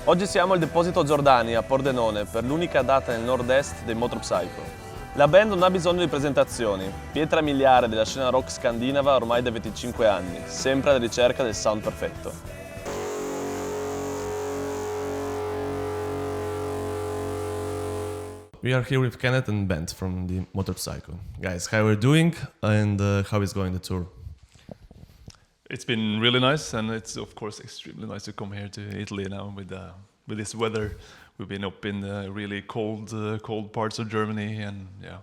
Oggi siamo al deposito Giordani a Pordenone per l'unica data nel nord-est dei Motorpsycho. La band non ha bisogno di presentazioni, pietra miliare della scena rock scandinava ormai da 25 anni, sempre alla ricerca del sound perfetto. We are here with Kenneth and Bent from the Motorpsycho. Guys, how are you doing and how is going the tour? It's been really nice, and it's of course extremely nice to come here to Italy now with this weather. We've been up in the really cold parts of Germany, and yeah,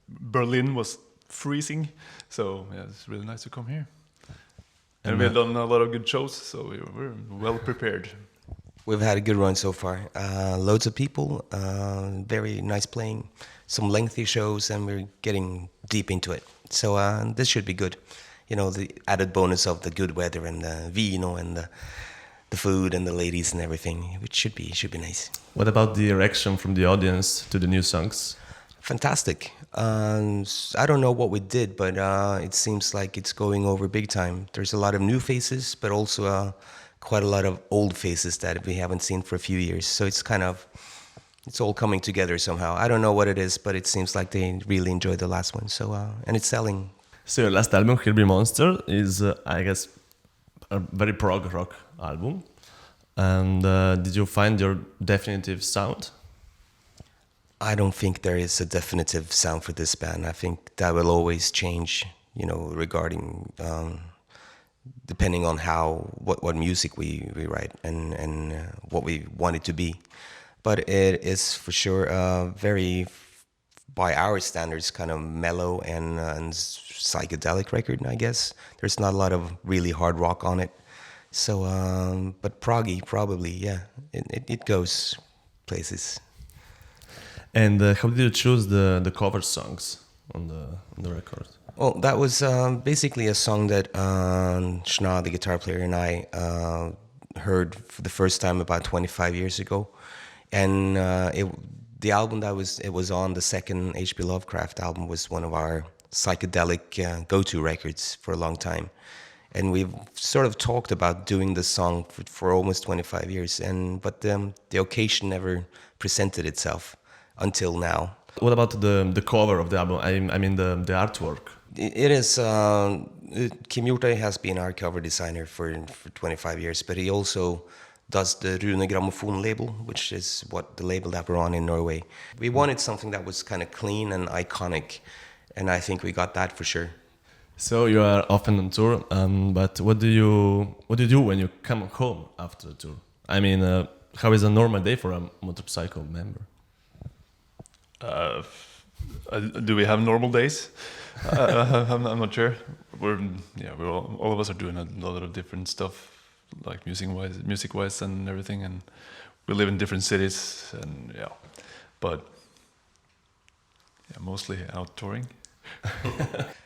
Berlin was freezing, so yeah, it's really nice to come here. And we've done a lot of good shows, so we're well prepared. We've had a good run so far. Loads of people, very nice playing, some lengthy shows, and we're getting deep into it. So this should be good. You know, the added bonus of the good weather and the vino and the food and the ladies and everything, which should be nice. What about the reaction from the audience to the new songs? Fantastic. I don't know what we did, but it seems like it's going over big time. There's a lot of new faces, but also quite a lot of old faces that we haven't seen for a few years. So it's all coming together somehow. I don't know what it is, but it seems like they really enjoyed the last one. So and it's selling. So your last album, Kirby Monster, is I guess a very prog rock album. And did you find your definitive sound? I don't think there is a definitive sound for this band. I think that will always change, you know, regarding depending on what music we write and what we want it to be. But it is for sure very, by our standards, kind of mellow and psychedelic record, I guess. There's not a lot of really hard rock on it. So, but proggy, probably, yeah. It goes places. And how did you choose the cover songs on the record? Well, that was basically a song that Schna, the guitar player, and I heard for the first time about 25 years ago. And the album it was on, the second H.P. Lovecraft album, was one of our psychedelic go-to records for a long time. And we've sort of talked about doing the song for almost 25 years, but the occasion never presented itself until now. What about the cover of the album? I mean the artwork. It is. Kim Hjortøy has been our cover designer for 25 years, but he also does the Rune Gramophone label, which is the label that we're on in Norway. We wanted something that was kind of clean and iconic, and I think we got that for sure. So you are often on tour, but what do you do when you come home after the tour? I mean, how is a normal day for a Motorpsycho member? Do we have normal days? I'm not sure. All of us are doing a lot of different stuff, like music-wise and everything, and we live in different cities, and but mostly out touring.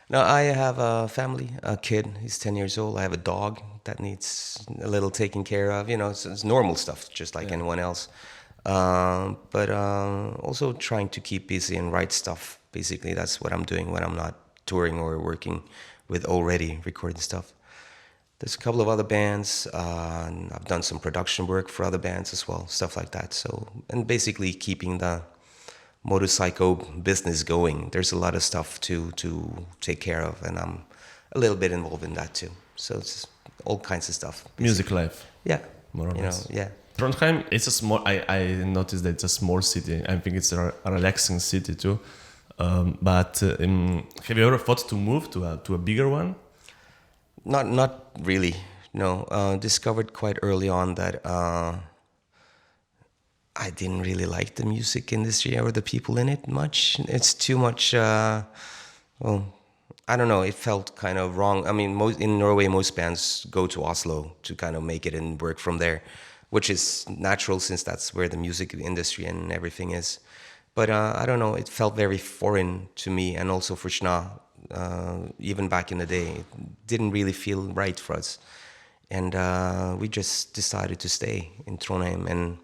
Now I have a family, a kid. He's 10 years old. I have a dog that needs a little taken care of. You know, it's normal stuff, just like anyone else. But also trying to keep busy and write stuff. Basically, that's what I'm doing when I'm not touring or working with already recorded stuff. There's a couple of other bands. I've done some production work for other bands as well, stuff like that. So, and basically keeping the Motorpsycho business going. There's a lot of stuff to take care of, and I'm a little bit involved in that too. So it's all kinds of stuff. Basically. Music life. Yeah. More or less. Yeah. Trondheim, it's a small. I noticed that it's a small city. I think it's a relaxing city too. But have you ever thought to move to a bigger one? Not really. No. Discovered quite early on that I didn't really like the music industry or the people in it much. It's too much. I don't know. It felt kind of wrong. I mean, in Norway, most bands go to Oslo to kind of make it and work from there, which is natural since that's where the music industry and everything is. But I don't know, it felt very foreign to me, and also for Schna, even back in the day. It didn't really feel right for us. And we just decided to stay in Trondheim and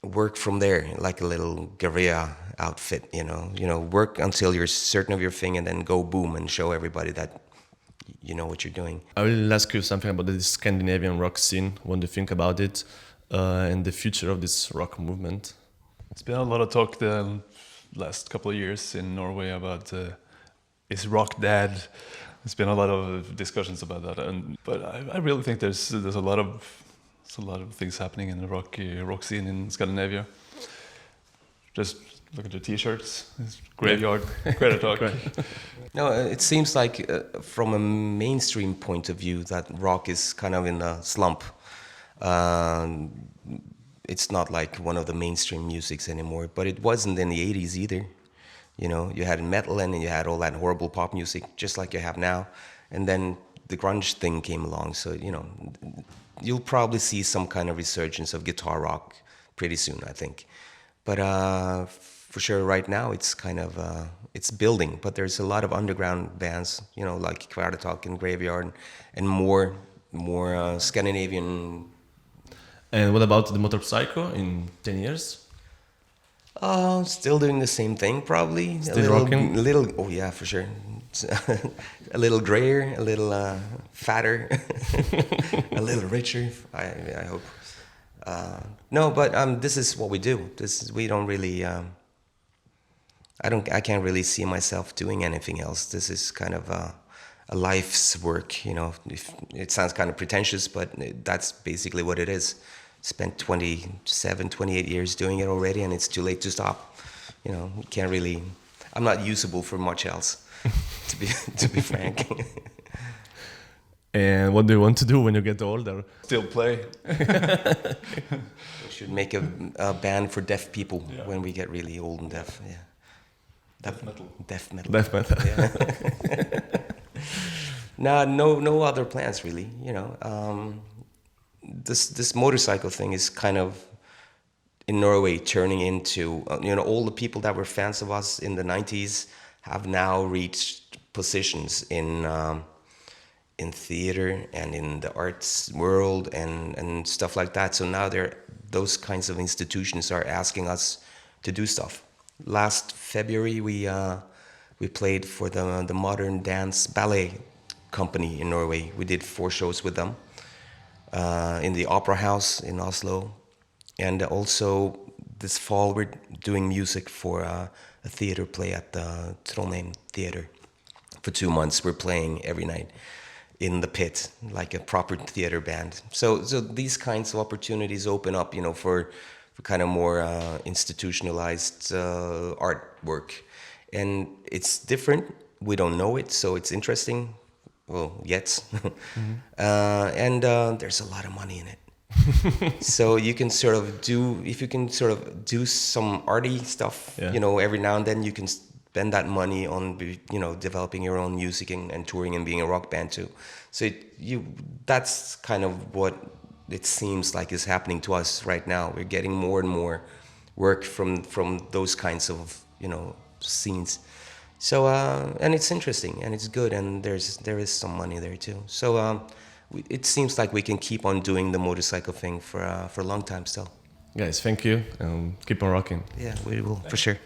work from there, like a little guerrilla outfit, you know, work until you're certain of your thing and then go boom and show everybody that you know what you're doing. I will ask you something about the Scandinavian rock scene. What do you think about it and the future of this rock movement? It's been a lot of talk the last couple of years in Norway about is rock dead? There's been a lot of discussions about that, but I really think there's a lot of things happening in the rock scene in Scandinavia. Just look at the T-shirts, it's Graveyard, Credit Talk. No, it seems like from a mainstream point of view that rock is kind of in a slump. It's not like one of the mainstream musics anymore, but it wasn't in the 80s either. You know, you had metal and you had all that horrible pop music, just like you have now. And then the grunge thing came along, so, you know, you'll probably see some kind of resurgence of guitar rock pretty soon, I think. But for sure, right now, it's kind of, it's building, but there's a lot of underground bands, you know, like Kvartatak and Graveyard, and more Scandinavian. And what about the Motorpsycho in 10 years? Still doing the same thing, probably. Still rocking? Oh yeah, for sure. A little grayer, a little fatter, a little richer. I hope. No, but this is what we do. We don't really. I can't really see myself doing anything else. This is kind of a life's work. You know, it sounds kind of pretentious, but that's basically what it is. Spent 27, 28 years doing it already, and it's too late to stop. You know, you can't really. I'm not usable for much else, to be frank. And what do you want to do when you get older? Still play. We should make a band for deaf people when we get really old and deaf. Yeah. Death metal. Death metal. Death metal. Yeah. No other plans really. You know, this motorcycle thing is kind of in Norway turning into you know, all the people that were fans of us in the 90s have now reached positions in theater and in the arts world and stuff like that. So now those kinds of institutions are asking us to do stuff. Last February we played for the Modern Dance Ballet Company in Norway. We did 4 shows with them in the Opera House in Oslo, and also this fall we're doing music for a theater play at the Trondheim Theater. For 2 months we're playing every night in the pit, like a proper theater band. So these kinds of opportunities open up, you know, for kind of more institutionalized artwork. And it's different. We don't know it, so it's interesting. Well, yet. Mm-hmm. And there's a lot of money in it. So you can sort of do some arty stuff, you know, every now and then you can spend that money on, you know, developing your own music and touring and being a rock band too. So that's kind of what it seems like is happening to us right now. We're getting more and more work from those kinds of, you know, scenes. So and it's interesting and it's good, and there is some money there too. So it seems like we can keep on doing the motorcycle thing for a long time still. Guys, thank you and keep on rocking. Yeah, we will for sure.